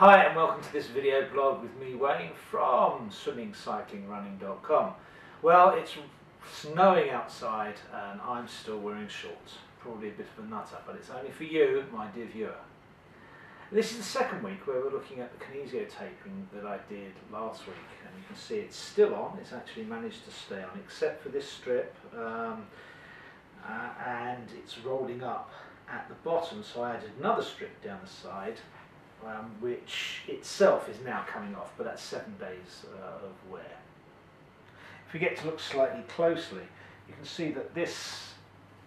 Hi and welcome to this video blog with me, Wayne, from swimmingcyclingrunning.com. Well, it's snowing outside and I'm still wearing shorts. Probably a bit of a nutter, but it's only for you, my dear viewer. This is the second week where we're looking at the Kinesio taping that I did last week, and you can see it's still on. It's actually managed to stay on, except for this strip, and it's rolling up at the bottom, so I added another strip down the side, which itself is now coming off, but that's 7 days of wear. If we get to look slightly closely, you can see that this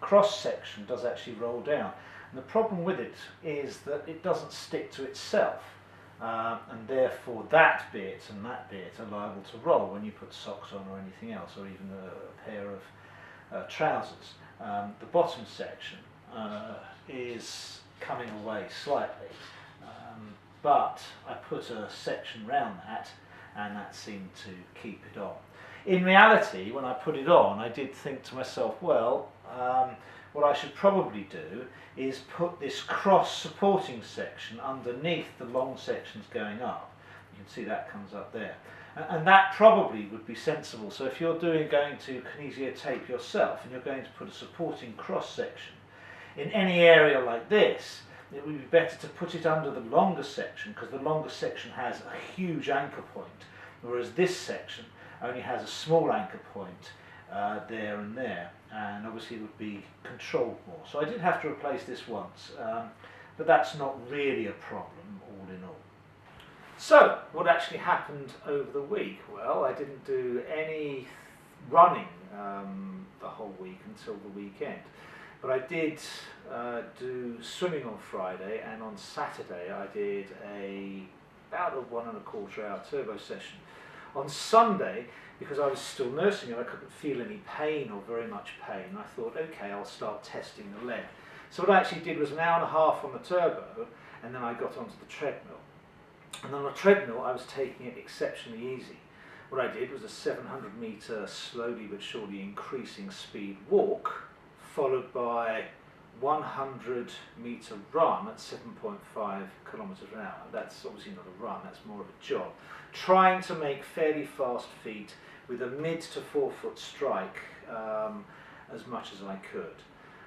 cross section does actually roll down, and the problem with it is that it doesn't stick to itself, and therefore that bit and that bit are liable to roll when you put socks on or anything else, or even a pair of trousers. The bottom section is coming away slightly, but I put a section round that and that seemed to keep it on. In reality, when I put it on, I did think to myself, well, what I should probably do is put this cross supporting section underneath the long sections going up. You can see that comes up there. And that probably would be sensible. So if you're going to Kinesio tape yourself and you're going to put a supporting cross section in any area like this, it would be better to put it under the longer section, because the longer section has a huge anchor point, whereas this section only has a small anchor point there and there, and obviously it would be controlled more. So I did have to replace this once, but that's not really a problem all in all. So what actually happened over the week? Well, I didn't do any running the whole week until the weekend. But I did do swimming on Friday, and on Saturday I did about a 1¼ hour turbo session. On Sunday, because I was still nursing and I couldn't feel any pain or very much pain, I thought, okay, I'll start testing the leg. So what I actually did was an hour and a half on the turbo, and then I got onto the treadmill. And on the treadmill I was taking it exceptionally easy. What I did was a 700 metre slowly but surely increasing speed walk, followed by 100 metre run at 7.5 kilometres an hour. That's obviously not a run, that's more of a jog. Trying to make fairly fast feet with a mid to 4-foot strike as much as I could.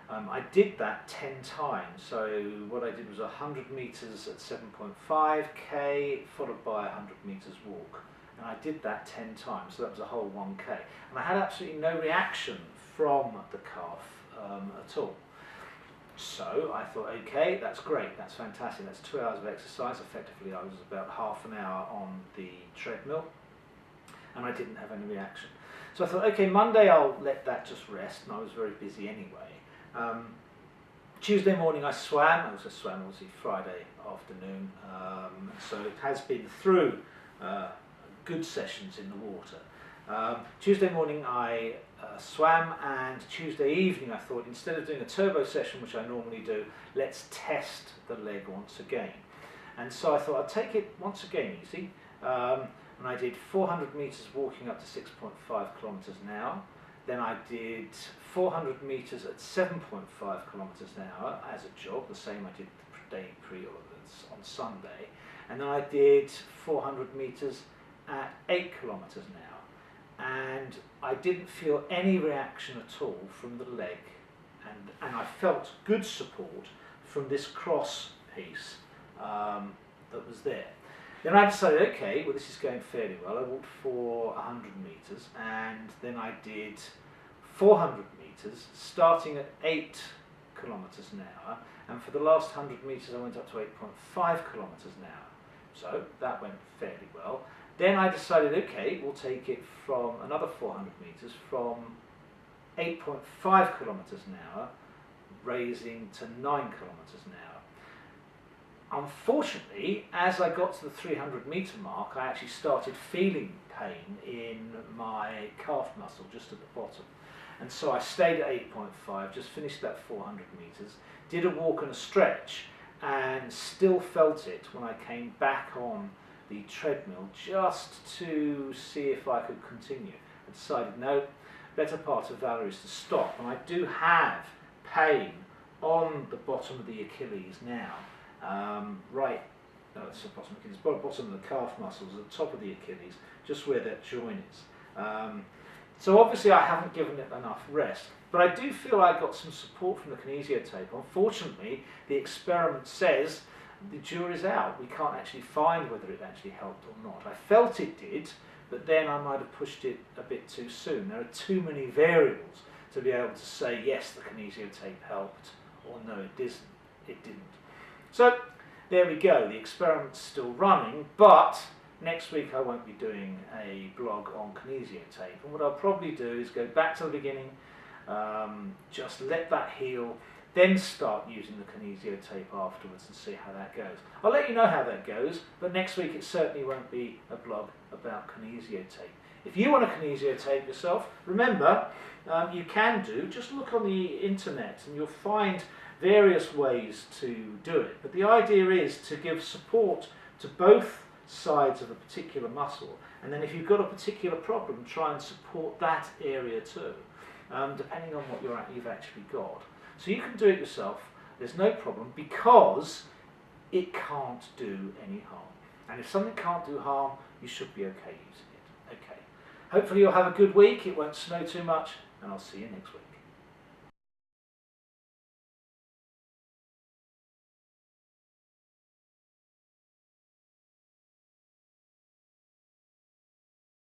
I did that 10 times, so what I did was 100 metres at 7.5k followed by 100 metres walk. And I did that 10 times, so that was a whole 1k. And I had absolutely no reaction from the calf at all. So I thought, okay, that's great, that's fantastic, that's 2 hours of exercise. Effectively I was about half an hour on the treadmill and I didn't have any reaction. So I thought, okay, Monday I'll let that just rest, and I was very busy anyway. Tuesday morning I swam. I also swam obviously Friday afternoon, so it has been through good sessions in the water. Tuesday morning I swam, and Tuesday evening I thought, instead of doing a turbo session, which I normally do, let's test the leg once again. And so I thought I'd take it once again easy, and I did 400 metres walking up to 6.5 kilometres an hour. Then I did 400 metres at 7.5 kilometres an hour as a jog, the same I did the day on Sunday. And then I did 400 metres at 8 kilometres an hour. And I didn't feel any reaction at all from the leg, and I felt good support from this cross piece that was there. Then I decided, okay, well this is going fairly well. I walked for 100 metres, and then I did 400 metres starting at 8 kilometres an hour, and for the last 100 metres I went up to 8.5 kilometres an hour. So that went fairly well. Then I decided, okay, we'll take it from another 400 metres from 8.5 kilometres an hour, raising to 9 kilometres an hour. Unfortunately, as I got to the 300 metre mark, I actually started feeling pain in my calf muscle just at the bottom. And so I stayed at 8.5, just finished that 400 metres, did a walk and a stretch, and still felt it when I came back on the treadmill just to see if I could continue. I decided, no, better part of valor is to stop. And I do have pain on the bottom of the Achilles now, right no, it's the bottom of the Achilles, bottom of the calf muscles, at the top of the Achilles, just where that joint is. So obviously I haven't given it enough rest, but I do feel I got some support from the kinesio tape. Unfortunately, the experiment says the jury's out. We can't actually find whether it actually helped or not. I felt it did, but then I might have pushed it a bit too soon. There are too many variables to be able to say yes, the kinesio tape helped, or no, it didn't. So there we go, the experiment's still running, but next week I won't be doing a blog on kinesio tape, and what I'll probably do is go back to the beginning, just let that heal, then start using the kinesio tape afterwards and see how that goes. I'll let you know how that goes, but next week it certainly won't be a blog about kinesio tape. If you want a kinesio tape yourself, remember, you can just look on the internet and you'll find various ways to do it. But the idea is to give support to both sides of a particular muscle, and then if you've got a particular problem, try and support that area too, depending on what you've actually got. So you can do it yourself, there's no problem, because it can't do any harm. And if something can't do harm, you should be okay using it. Okay. Hopefully you'll have a good week, it won't snow too much, and I'll see you next week.